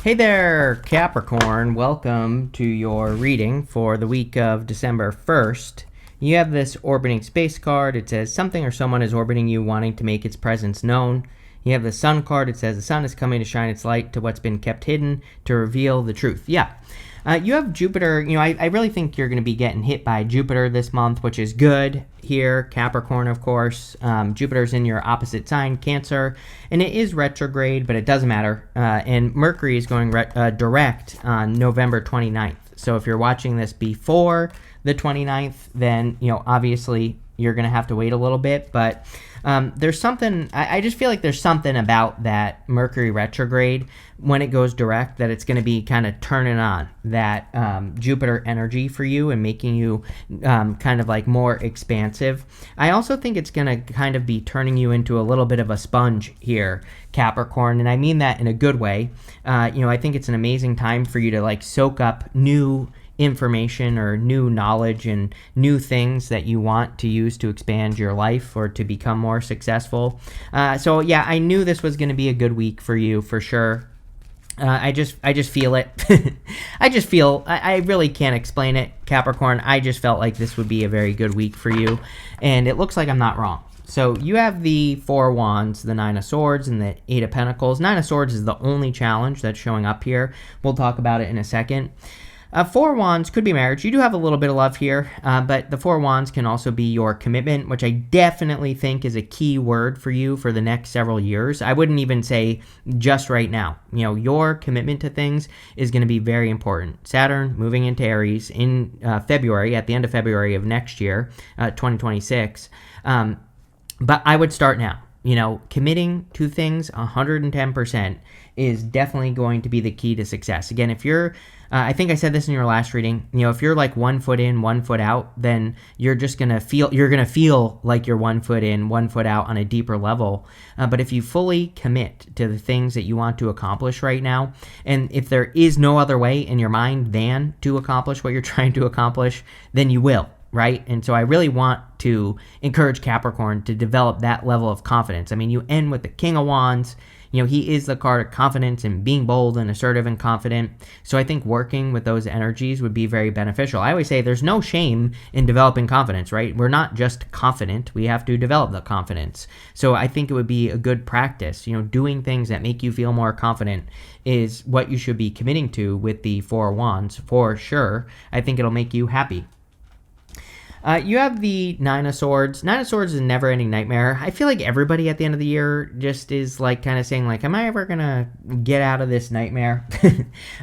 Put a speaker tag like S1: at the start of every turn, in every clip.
S1: Hey there, Capricorn. Welcome to your reading for the week of December 1st. You have this orbiting space card. It says something or someone is orbiting you, wanting to make its presence known. You have the sun card. It says the sun is coming to shine its light to what's been kept hidden to reveal the truth. Yeah. You have Jupiter. I really think you're going to be getting hit by Jupiter this month, which is good here. Capricorn, of course. Jupiter's in your opposite sign, Cancer, and it is retrograde, but it doesn't matter. And Mercury is going direct on November 29th. So if you're watching this before the 29th, then, obviously you're going to have to wait a little bit. But there's something, I just feel like there's something about that Mercury retrograde when it goes direct that it's going to be kind of turning on that Jupiter energy for you and making you kind of like more expansive. I also think it's going to kind of be turning you into a little bit of a sponge here, Capricorn, and I mean that in a good way. I think it's an amazing time for you to like soak up new information or new knowledge and new things that you want to use to expand your life or to become more successful. So yeah, I knew this was going to be a good week for you for sure. I just feel it. I really can't explain it, Capricorn. I just felt like this would be a very good week for you, and it looks like I'm not wrong. So you have the Four of Wands, the Nine of Swords, and the Eight of Pentacles. Nine of Swords is the only challenge that's showing up here. We'll talk about it in a second. Four of Wands could be marriage. You do have a little bit of love here, but the Four of Wands can also be your commitment, which I definitely think is a key word for you for the next several years. I wouldn't even say just right now. Your commitment to things is going to be very important. Saturn moving into Aries in February, at the end of February of next year, 2026. But I would start now. Committing to things 110% is definitely going to be the key to success. Again, if you're, I think I said this in your last reading, if you're like 1 foot in, 1 foot out, then you're going to feel like you're 1 foot in, 1 foot out on a deeper level. But if you fully commit to the things that you want to accomplish right now, and if there is no other way in your mind than to accomplish what you're trying to accomplish, then you will. Right? And so I really want to encourage Capricorn to develop that level of confidence. I mean, you end with the King of Wands. He is the card of confidence and being bold and assertive and confident. So I think working with those energies would be very beneficial. I always say there's no shame in developing confidence, right? We're not just confident. We have to develop the confidence. So I think it would be a good practice. Doing things that make you feel more confident is what you should be committing to with the Four of Wands for sure. I think it'll make you happy. You have the Nine of Swords. Nine of Swords is a never-ending nightmare. I feel like everybody at the end of the year just is like kind of saying like, am I ever going to get out of this nightmare?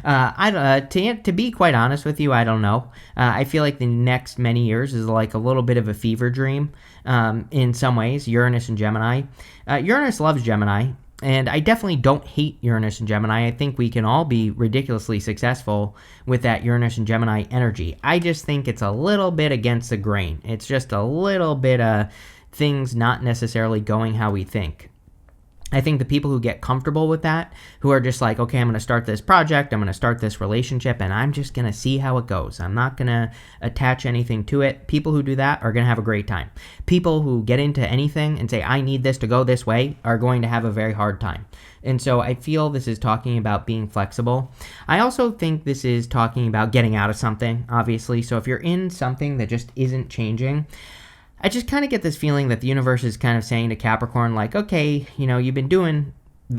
S1: To be quite honest with you, I don't know. I feel like the next many years is like a little bit of a fever dream in some ways, Uranus and Gemini. Uranus loves Gemini. And I definitely don't hate Uranus and Gemini. I think we can all be ridiculously successful with that Uranus and Gemini energy. I just think it's a little bit against the grain. It's just a little bit of things not necessarily going how we think. I think the people who get comfortable with that, who are just like, okay, I'm going to start this project, I'm going to start this relationship, and I'm just going to see how it goes. I'm not going to attach anything to it. People who do that are going to have a great time. People who get into anything and say, I need this to go this way, are going to have a very hard time. And so I feel this is talking about being flexible. I also think this is talking about getting out of something, obviously. So if you're in something that just isn't changing, I just kind of get this feeling that the universe is kind of saying to Capricorn, like, okay, you've been doing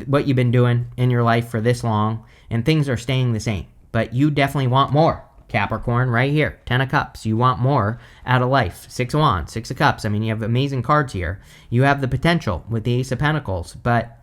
S1: what you've been doing in your life for this long, and things are staying the same. But you definitely want more, Capricorn, right here. 10 of Cups. You want more out of life. 6 of Wands, 6 of Cups. I mean, you have amazing cards here. You have the potential with the Ace of Pentacles, but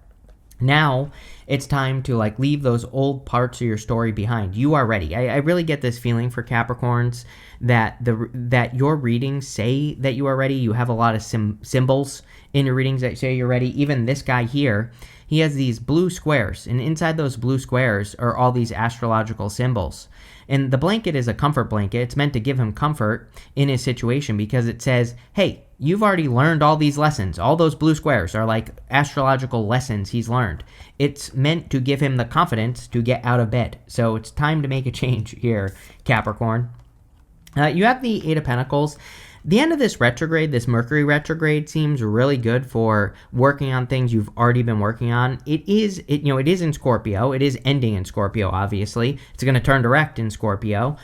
S1: now it's time to like leave those old parts of your story behind. You are ready. I really get this feeling for Capricorns that your readings say that you are ready. You have a lot of symbols in your readings that say you're ready. Even this guy here, he has these blue squares, and inside those blue squares are all these astrological symbols. And the blanket is a comfort blanket. It's meant to give him comfort in his situation because it says, hey, you've already learned all these lessons. All those blue squares are like astrological lessons he's learned. It's meant to give him the confidence to get out of bed. So it's time to make a change here, Capricorn. You have the Eight of Pentacles. The end of this retrograde, this Mercury retrograde, seems really good for working on things you've already been working on. It is in Scorpio. It is ending in Scorpio, obviously. It's going to turn direct in Scorpio.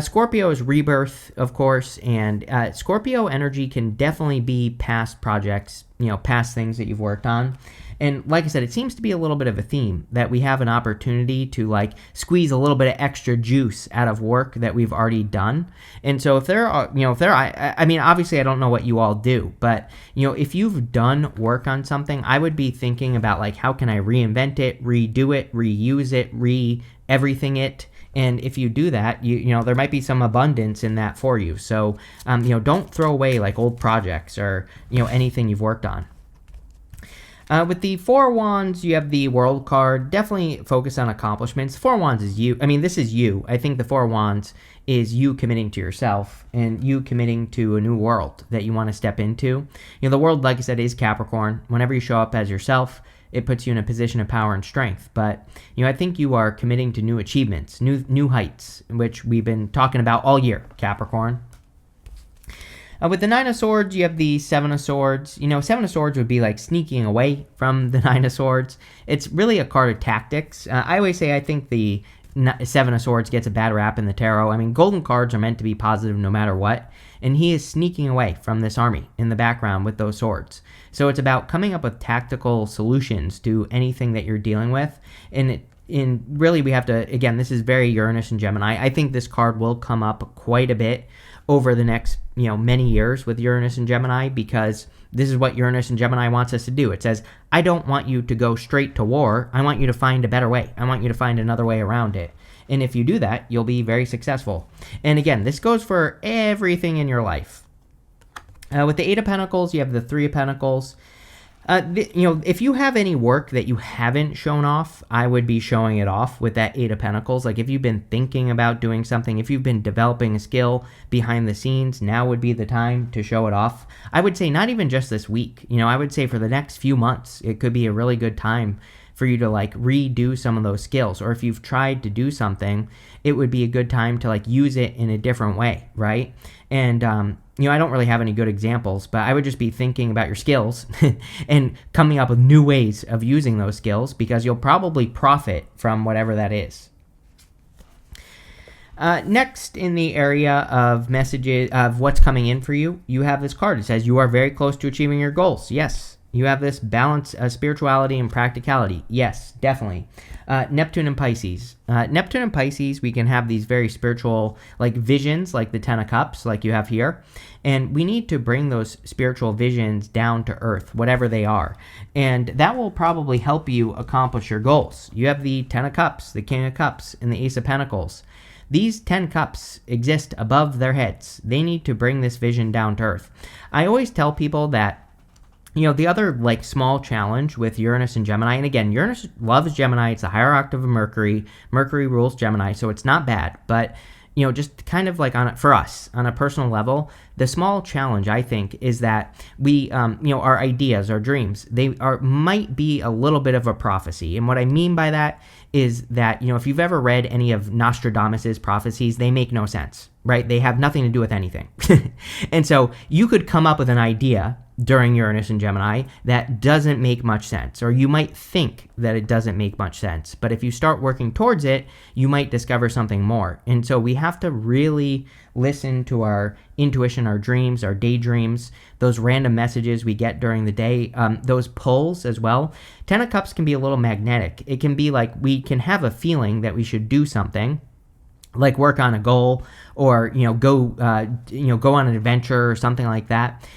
S1: Scorpio is rebirth, of course, and Scorpio energy can definitely be past projects, past things that you've worked on. And like I said, it seems to be a little bit of a theme that we have an opportunity to squeeze a little bit of extra juice out of work that we've already done. And so if there are, I mean, obviously I don't know what you all do, but if you've done work on something, I would be thinking about how can I reinvent it, redo it, reuse it, everything it. And if you do that, there might be some abundance in that for you. So, don't throw away old projects or, anything you've worked on. With the Four of Wands, you have the World card. Definitely focus on accomplishments. Four of Wands is you. I mean, this is you. I think the Four of Wands is you committing to yourself and you committing to a new world that you want to step into. The world, like I said, is Capricorn. Whenever you show up as yourself, it puts you in a position of power and strength. But, I think you are committing to new achievements, new heights, which we've been talking about all year, Capricorn. With the Nine of Swords, you have the Seven of Swords. Seven of Swords would be sneaking away from the Nine of Swords. It's really a card of tactics. I always say I think the Seven of Swords gets a bad rap in the tarot. I mean, golden cards are meant to be positive no matter what. And he is sneaking away from this army in the background with those swords. So it's about coming up with tactical solutions to anything that you're dealing with. And really we have to, again, this is very Uranus and Gemini. I think this card will come up quite a bit over the next, many years with Uranus and Gemini, because this is what Uranus and Gemini wants us to do. It says, I don't want you to go straight to war. I want you to find a better way. I want you to find another way around it. And if you do that, you'll be very successful. And again, this goes for everything in your life. With the Eight of Pentacles, you have the Three of Pentacles. If you have any work that you haven't shown off, I would be showing it off with that Eight of Pentacles. If you've been thinking about doing something, if you've been developing a skill behind the scenes, now would be the time to show it off. I would say not even just this week. I would say for the next few months, it could be a really good time for you to redo some of those skills. Or if you've tried to do something, it would be a good time to use it in a different way, right? And I don't really have any good examples, but I would just be thinking about your skills and coming up with new ways of using those skills, because you'll probably profit from whatever that is. Next, in the area of messages of what's coming in for you, you have this card. It says you are very close to achieving your goals. Yes. You have this balance of spirituality and practicality. Yes, definitely. Neptune and Pisces. Neptune and Pisces, we can have these very spiritual visions, like the Ten of Cups, like you have here. And we need to bring those spiritual visions down to earth, whatever they are. And that will probably help you accomplish your goals. You have the Ten of Cups, the King of Cups, and the Ace of Pentacles. These 10 cups exist above their heads. They need to bring this vision down to earth. I always tell people that the other small challenge with Uranus and Gemini, and again, Uranus loves Gemini. It's a higher octave of Mercury. Mercury rules Gemini, so it's not bad. But, just kind of for us, on a personal level, the small challenge, I think, is that we, our ideas, our dreams, might be a little bit of a prophecy. And what I mean by that is that, if you've ever read any of Nostradamus's prophecies, they make no sense, right? They have nothing to do with anything. And so you could come up with an idea during Uranus and Gemini that doesn't make much sense, or you might think that it doesn't make much sense. But if you start working towards it, you might discover something more. And so we have to really listen to our intuition, our dreams, our daydreams, those random messages we get during the day, those pulls as well. Ten of Cups can be a little magnetic. It can be we can have a feeling that we should do something, like work on a goal, or go on an adventure or something like that.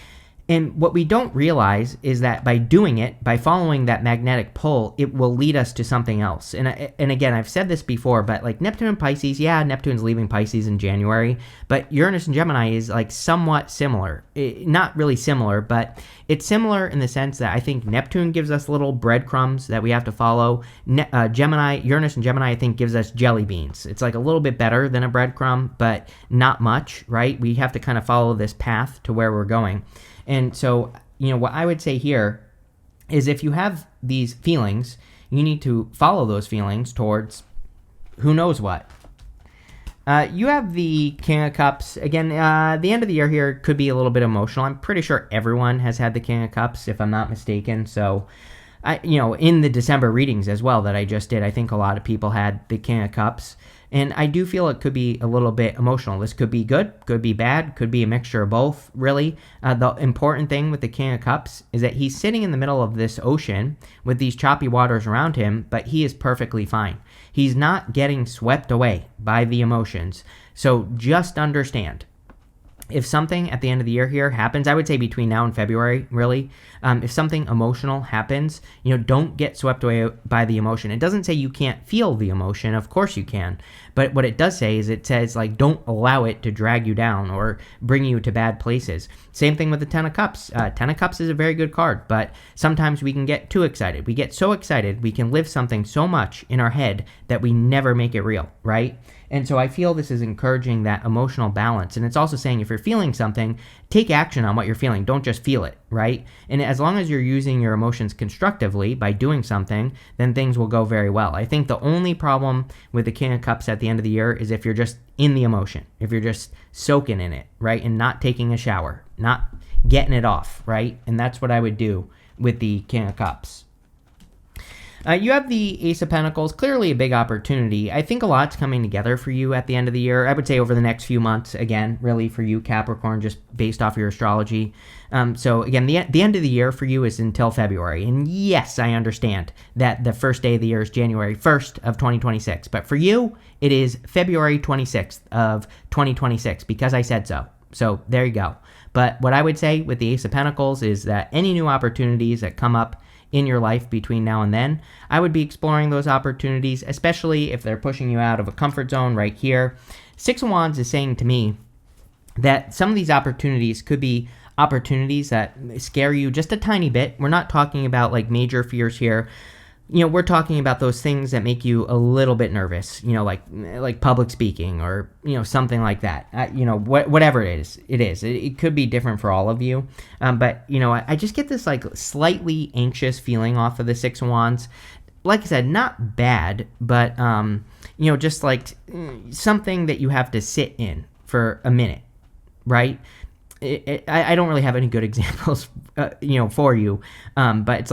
S1: And what we don't realize is that by doing it, by following that magnetic pull, it will lead us to something else. And again, I've said this before, but Neptune and Pisces, yeah, Neptune's leaving Pisces in January, but Uranus and Gemini is somewhat similar. Not really similar, but it's similar in the sense that I think Neptune gives us little breadcrumbs that we have to follow. Uranus and Gemini, I think, gives us jelly beans. It's a little bit better than a breadcrumb, but not much, right? We have to kind of follow this path to where we're going. And so, what I would say here is if you have these feelings, you need to follow those feelings towards who knows what. You have the King of Cups. Again, the end of the year here could be a little bit emotional. I'm pretty sure everyone has had the King of Cups, if I'm not mistaken. So, in the December readings as well that I just did, I think a lot of people had the King of Cups. And I do feel it could be a little bit emotional. This could be good, could be bad, could be a mixture of both, really. The important thing with the King of Cups is that he's sitting in the middle of this ocean with these choppy waters around him, but he is perfectly fine. He's not getting swept away by the emotions. So just understand, if something at the end of the year here happens, I would say between now and February, really, if something emotional happens, don't get swept away by the emotion. It doesn't say you can't feel the emotion. Of course you can. But what it does say is it says, don't allow it to drag you down or bring you to bad places. Same thing with the Ten of Cups. Ten of Cups is a very good card, but sometimes we can get too excited. We get so excited, we can live something so much in our head that we never make it real, right? And so I feel this is encouraging that emotional balance. And it's also saying if you're feeling something, take action on what you're feeling. Don't just feel it, right? And as long as you're using your emotions constructively by doing something, then things will go very well. I think the only problem with the King of Cups at the end of the year is if you're just in the emotion, if you're just soaking in it, right? And not taking a shower, not getting it off, right? And that's what I would do with the King of Cups. You have the Ace of Pentacles, clearly a big opportunity. I think a lot's coming together for you at the end of the year. I would say over the next few months, again, really for you, Capricorn, just based off your astrology. So again, the end of the year for you is until February. And yes, I understand that the first day of the year is January 1st of 2026. But for you, it is February 26th of 2026 because I said so. So there you go. But what I would say with the Ace of Pentacles is that any new opportunities that come up in your life between now and then, I would be exploring those opportunities, especially if they're pushing you out of a comfort zone right here. Six of Wands is saying to me that some of these opportunities could be opportunities that scare you just a tiny bit. We're not talking about major fears here. We're talking about those things that make you a little bit nervous, like public speaking or, something like that. Whatever it is. It could be different for all of you. But I just get this slightly anxious feeling off of the Six of Wands. Like I said, not bad, but, just something that you have to sit in for a minute, right? I don't really have any good examples, for you. But it's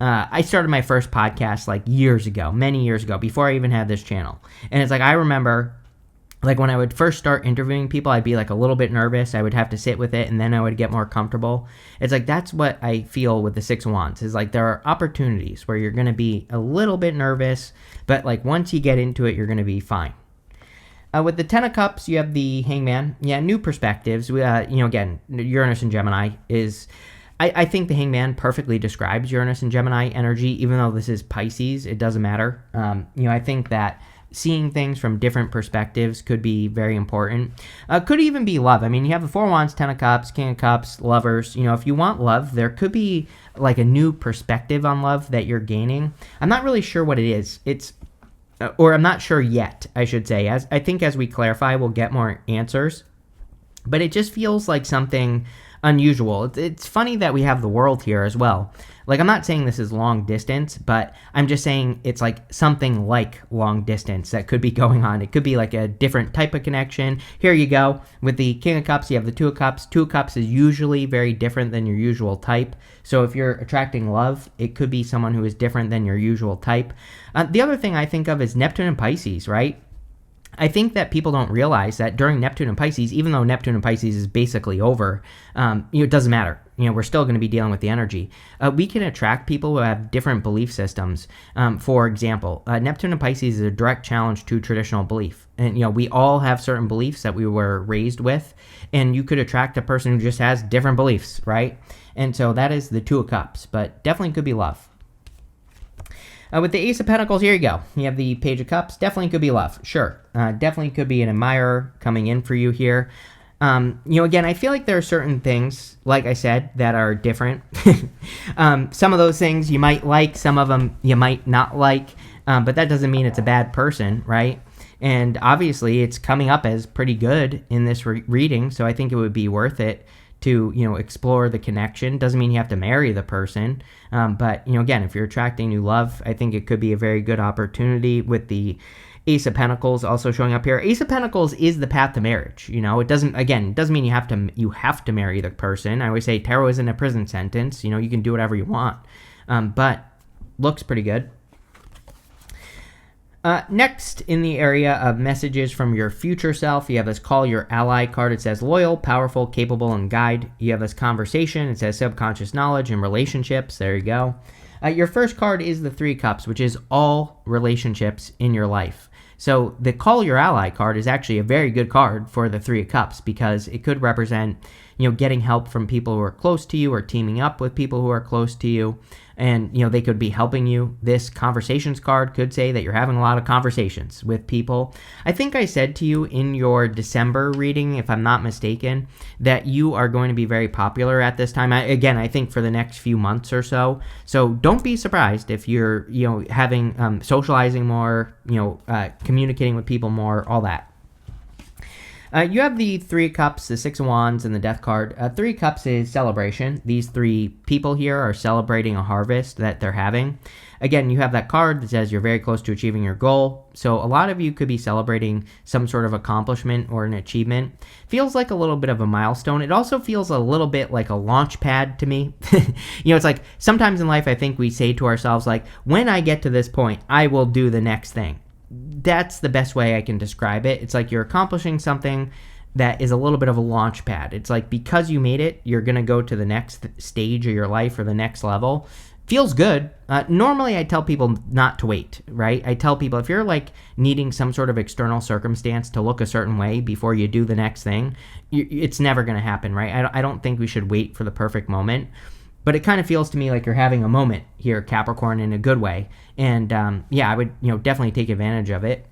S1: I started my first podcast years ago, many years ago, before I even had this channel. And it's I remember when I would first start interviewing people, I'd be a little bit nervous. I would have to sit with it and then I would get more comfortable. It's that's what I feel with the Six of Wands is there are opportunities where you're going to be a little bit nervous, but once you get into it, you're going to be fine. With the Ten of Cups, you have the Hangman. Yeah, new perspectives. Again, Uranus and Gemini is... I think the Hangman perfectly describes Uranus and Gemini energy, even though this is Pisces, it doesn't matter. I think that seeing things from different perspectives could be very important. Could even be love. You have the Four of Wands, Ten of Cups, King of Cups, lovers. If you want love, there could be a new perspective on love that you're gaining. I'm not really sure what it is. Or I'm not sure yet, I should say. I think as we clarify, we'll get more answers. But it just feels like something unusual. It's funny that we have the World here as well. I'm not saying this is long distance, but I'm just saying it's something like long distance that could be going on. It could be a different type of connection. Here you go. With the King of Cups, you have the Two of Cups. Two of Cups is usually very different than your usual type. So if you're attracting love, it could be someone who is different than your usual type. The other thing I think of is Neptune and Pisces, right? I think that people don't realize that during Neptune and Pisces, even though Neptune and Pisces is basically over, it doesn't matter. We're still going to be dealing with the energy. We can attract people who have different belief systems. For example, Neptune and Pisces is a direct challenge to traditional belief. And, we all have certain beliefs that we were raised with, and you could attract a person who just has different beliefs, right? And so that is the Two of Cups, but definitely could be love. With the Ace of Pentacles, here you go. You have the Page of Cups. Definitely could be love. Sure. Definitely could be an admirer coming in for you here. Again, I feel like there are certain things, like I said, that are different. Some of those things you might like. Some of them you might not like. But that doesn't mean it's a bad person, right? And obviously, it's coming up as pretty good in this reading. So I think it would be worth it to, explore the connection. Doesn't mean you have to marry the person. But, again, if you're attracting new love, I think it could be a very good opportunity with the Ace of Pentacles also showing up here. Ace of Pentacles is the path to marriage. It doesn't mean you have to marry the person. I always say tarot isn't a prison sentence. You can do whatever you want. But looks pretty good. Next, in the area of messages from your future self, you have this Call Your Ally card. It says loyal, powerful, capable, and guide. You have this conversation. It says subconscious knowledge and relationships. There you go. Your first card is the Three of Cups, which is all relationships in your life. So the Call Your Ally card is actually a very good card for the Three of Cups because it could represent, getting help from people who are close to you or teaming up with people who are close to you. And, they could be helping you. This conversations card could say that you're having a lot of conversations with people. I think I said to you in your December reading, if I'm not mistaken, that you are going to be very popular at this time. I think for the next few months or so. So don't be surprised if you're, having socializing more, communicating with people more, all that. You have the Three of Cups, the Six of Wands, and the Death card. Three of Cups is celebration. These three people here are celebrating a harvest that they're having. Again, you have that card that says you're very close to achieving your goal. So a lot of you could be celebrating some sort of accomplishment or an achievement. Feels like a little bit of a milestone. It also feels a little bit like a launch pad to me. It's like sometimes in life I think we say to ourselves, like, when I get to this point, I will do the next thing. That's the best way I can describe it. It's like you're accomplishing something that is a little bit of a launch pad. It's like because you made it, you're going to go to the next stage of your life or the next level. Feels good. Normally, I tell people not to wait, right? I tell people if you're like needing some sort of external circumstance to look a certain way before you do the next thing, it's never going to happen, right? I don't think we should wait for the perfect moment. But it kind of feels to me like you're having a moment here, Capricorn, in a good way. And I would definitely take advantage of it.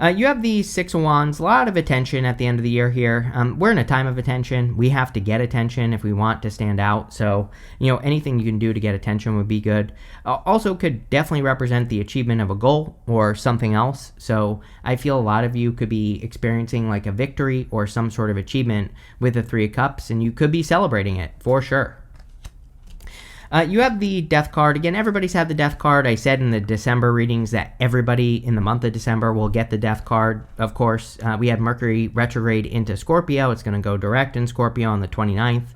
S1: You have the Six of Wands, a lot of attention at the end of the year here. We're in a time of attention. We have to get attention if we want to stand out. So, anything you can do to get attention would be good. Also could definitely represent the achievement of a goal or something else. So I feel a lot of you could be experiencing like a victory or some sort of achievement with the Three of Cups, and you could be celebrating it for sure. You have the Death card. Again, everybody's had the Death card. I said in the December readings that everybody in the month of December will get the Death card. Of course, we had Mercury retrograde into Scorpio. It's going to go direct in Scorpio on the 29th.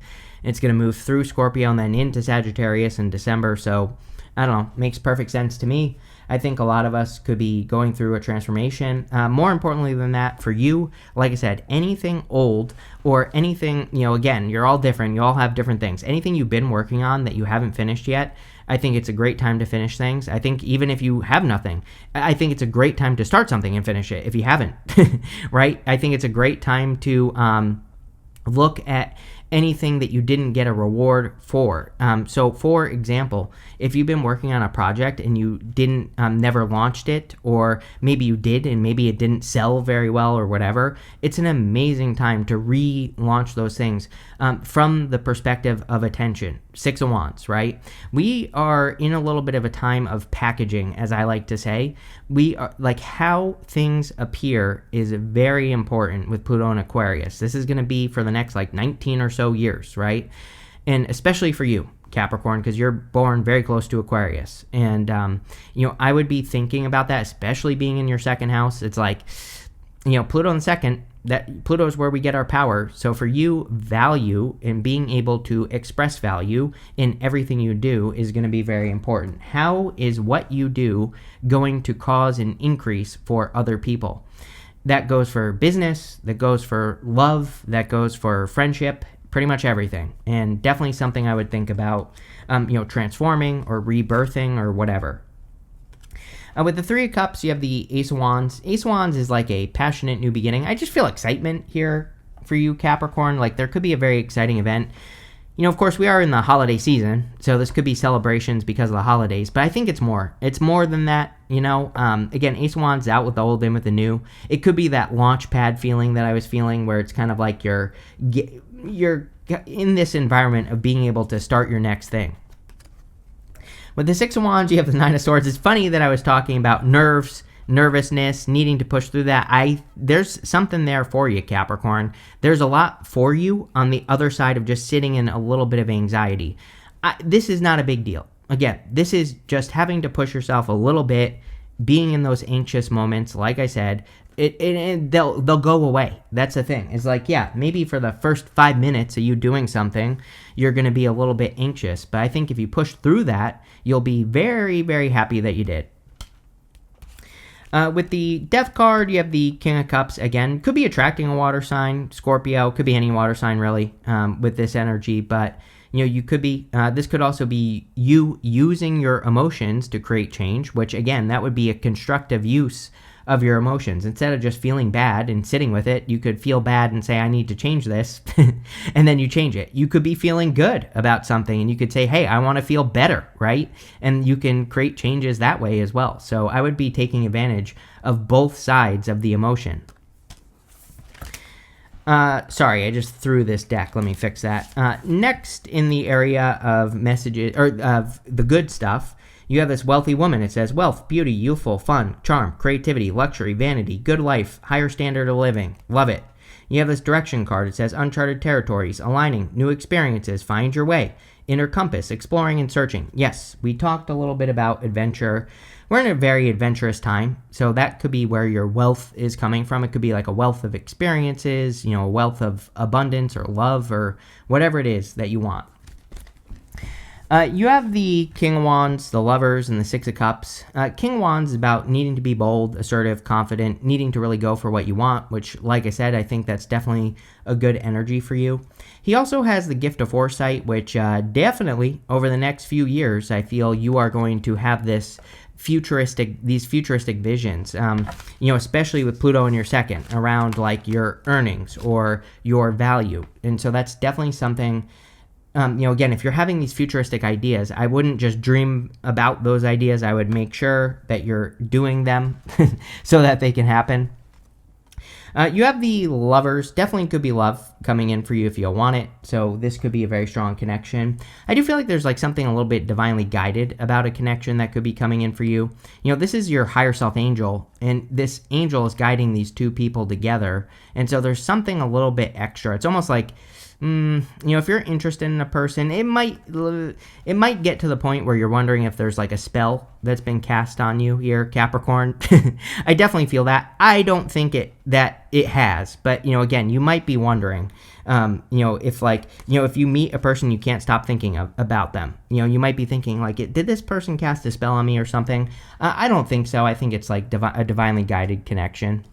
S1: It's going to move through Scorpio and then into Sagittarius in December. So, I don't know, makes perfect sense to me. I think a lot of us could be going through a transformation. More importantly than that, for you, like I said, anything old or anything, again, you're all different. You all have different things. Anything you've been working on that you haven't finished yet, I think it's a great time to finish things. I think even if you have nothing, I think it's a great time to start something and finish it if you haven't, right? I think it's a great time to look at anything that you didn't get a reward for. So for example, if you've been working on a project and you didn't never launched it, or maybe you did and maybe it didn't sell very well or whatever, it's an amazing time to relaunch those things from the perspective of attention. Six of Wands, right? We are in a little bit of a time of packaging, as I like to say. We are like how things appear is very important with Pluto and Aquarius. This is going to be for the next like 19 or so years, right? And especially for you, Capricorn, because you're born very close to Aquarius. And, I would be thinking about that, especially being in your second house. It's like, Pluto in the second, that Pluto is where we get our power. So for you, value and being able to express value in everything you do is going to be very important. How is what you do going to cause an increase for other people? That goes for business, that goes for love, that goes for friendship, pretty much everything. And definitely something I would think about, transforming or rebirthing or whatever. With the Three of Cups, you have the Ace of Wands. Ace of Wands is like a passionate new beginning. I just feel excitement here for you, Capricorn. Like there could be a very exciting event. Of course, we are in the holiday season, so this could be celebrations because of the holidays, but I think it's more. It's more than that, Again, Ace of Wands out with the old, in with the new. It could be that launch pad feeling that I was feeling where it's kind of like you're in this environment of being able to start your next thing. With the Six of Wands, you have the Nine of Swords. It's funny that I was talking about nervousness, needing to push through that. There's something there for you, Capricorn. There's a lot for you on the other side of just sitting in a little bit of anxiety. This is not a big deal. Again, this is just having to push yourself a little bit being in those anxious moments, like I said, they'll go away. That's the thing. It's like, yeah, maybe for the first 5 minutes of you doing something, you're going to be a little bit anxious. But I think if you push through that, you'll be very, very happy that you did. With the Death card, you have the King of Cups. Again, could be attracting a water sign, Scorpio, could be any water sign really, with this energy. But, you could be, this could also be you using your emotions to create change, which again, that would be a constructive use of your emotions. Instead of just feeling bad and sitting with it, you could feel bad and say, I need to change this, and then you change it. You could be feeling good about something, and you could say, hey, I want to feel better, right? And you can create changes that way as well. So I would be taking advantage of both sides of the emotion. Sorry, I just threw this deck. Let me fix that. Next, in the area of messages, or of the good stuff, you have this wealthy woman. It says wealth, beauty, youthful, fun, charm, creativity, luxury, vanity, good life, higher standard of living. Love it. You have this direction card. It says uncharted territories, aligning, new experiences, find your way, inner compass, exploring and searching. Yes, we talked a little bit about adventure. We're in a very adventurous time, so that could be where your wealth is coming from. It could be like a wealth of experiences, a wealth of abundance or love or whatever it is that you want. You have the King of Wands, the Lovers, and the Six of Cups. King of Wands is about needing to be bold, assertive, confident, needing to really go for what you want, which, like I said, I think that's definitely a good energy for you. He also has the gift of foresight, which definitely, over the next few years, I feel you are going to have these futuristic visions, especially with Pluto in your second, around like your earnings or your value. And so that's definitely something. Again, if you're having these futuristic ideas, I wouldn't just dream about those ideas. I would make sure that you're doing them so that they can happen. You have the Lovers. Definitely could be love coming in for you if you want it. So this could be a very strong connection. I do feel like there's like something a little bit divinely guided about a connection that could be coming in for you. This is your higher self angel, and this angel is guiding these two people together. And so there's something a little bit extra. It's almost like, if you're interested in a person, it might get to the point where you're wondering if there's like a spell that's been cast on you here, Capricorn. I definitely feel that. I don't think that it has, but again, you might be wondering, if you meet a person, you can't stop thinking about them. You might be thinking like, did this person cast a spell on me or something? I don't think so. I think it's like a divinely guided connection.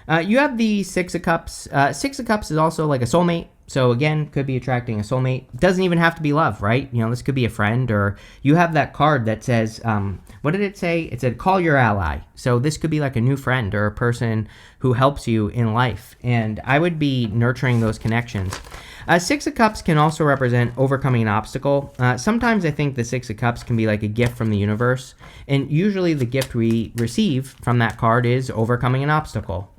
S1: You have the Six of Cups. Six of Cups is also like a soulmate. So again, could be attracting a soulmate. Doesn't even have to be love, right? This could be a friend, or you have that card that says, what did it say? It said, call your ally. So this could be like a new friend or a person who helps you in life. And I would be nurturing those connections. Six of Cups can also represent overcoming an obstacle. Sometimes I think the Six of Cups can be like a gift from the universe. And usually the gift we receive from that card is overcoming an obstacle.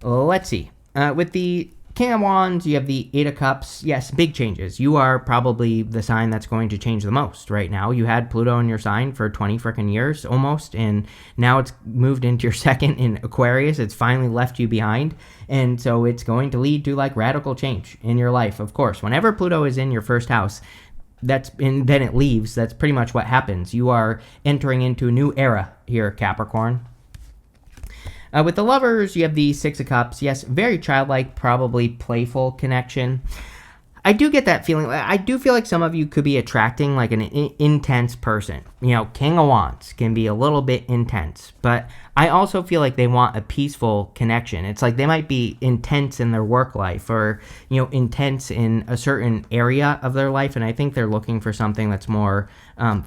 S1: Let's see. With the King of Wands, you have the Eight of Cups. Yes, big changes. You are probably the sign that's going to change the most right now. You had Pluto in your sign for 20 freaking years almost, and now it's moved into your second in Aquarius. It's finally left you behind, and so it's going to lead to like radical change in your life. Of course, whenever Pluto is in your first house, then it leaves. That's pretty much what happens. You are entering into a new era here, Capricorn. With the Lovers, you have the Six of Cups. Yes, very childlike, probably playful connection. I do get that feeling. I do feel like some of you could be attracting like an intense person. King of Wands can be a little bit intense, but I also feel like they want a peaceful connection. It's like they might be intense in their work life or, intense in a certain area of their life, and I think they're looking for something that's more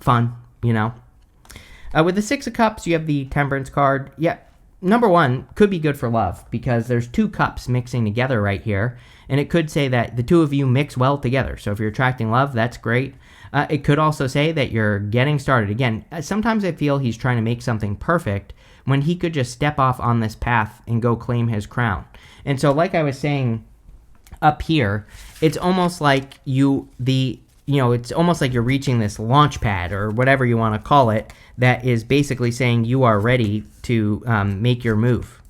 S1: fun, With the Six of Cups, you have the Temperance card. Yeah. Number one, could be good for love because there's two cups mixing together right here. And it could say that the two of you mix well together. So if you're attracting love, that's great. It could also say that you're getting started. Again, sometimes I feel he's trying to make something perfect when he could just step off on this path and go claim his crown. And so like I was saying up here, it's almost like it's almost like you're reaching this launch pad or whatever you want to call it that is basically saying you are ready to make your move.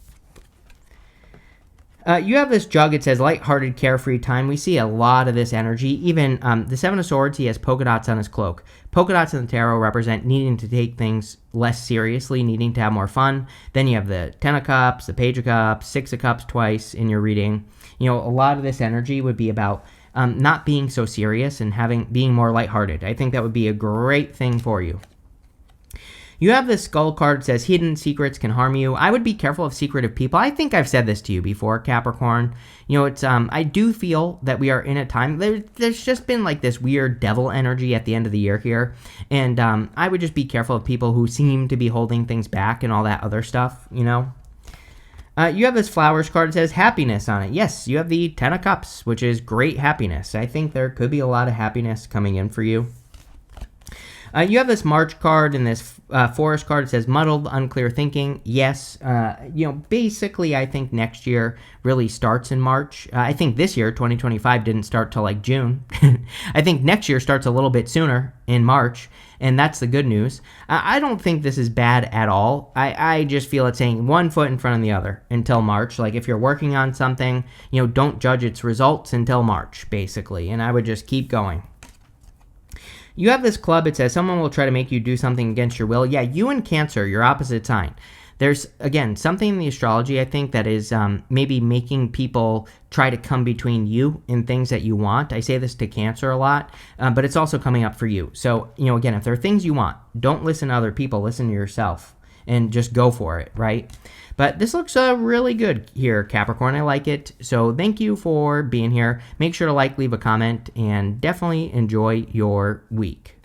S1: You have this jug. It says lighthearted, carefree time. We see a lot of this energy. Even the Seven of Swords, he has polka dots on his cloak. Polka dots in the tarot represent needing to take things less seriously, needing to have more fun. Then you have the Ten of Cups, the Page of Cups, Six of Cups twice in your reading. You know, a lot of this energy would be about not being so serious and being more lighthearted. I think that would be a great thing for you. You have this skull card that says hidden secrets can harm you. I would be careful of secretive people. I think I've said this to you before, Capricorn. You know, it's I do feel that we are in a time, there's just been like this weird devil energy at the end of the year here. And I would just be careful of people who seem to be holding things back and all that other stuff, you know. You have this flowers card that says happiness on it. Yes, you have the Ten of Cups, which is great happiness. I think there could be a lot of happiness coming in for you. You have this March card and this Forest card. It says muddled, unclear thinking. Yes, you know, basically I think next year really starts in March. I think this year, 2025, didn't start till like June. I think next year starts a little bit sooner in March, and that's the good news. I don't think this is bad at all. I just feel it's saying one foot in front of the other until March. Like if you're working on something, you know, don't judge its results until March, basically, and I would just keep going. You have this club. It says someone will try to make you do something against your will. Yeah, you and Cancer, your opposite sign. There's, again, something in the astrology, I think, that is maybe making people try to come between you and things that you want. I say this to Cancer a lot, but it's also coming up for you. So, you know, again, if there are things you want, don't listen to other people. Listen to yourself and just go for it, right? But this looks really good here, Capricorn. I like it. So thank you for being here. Make sure to like, leave a comment, and definitely enjoy your week.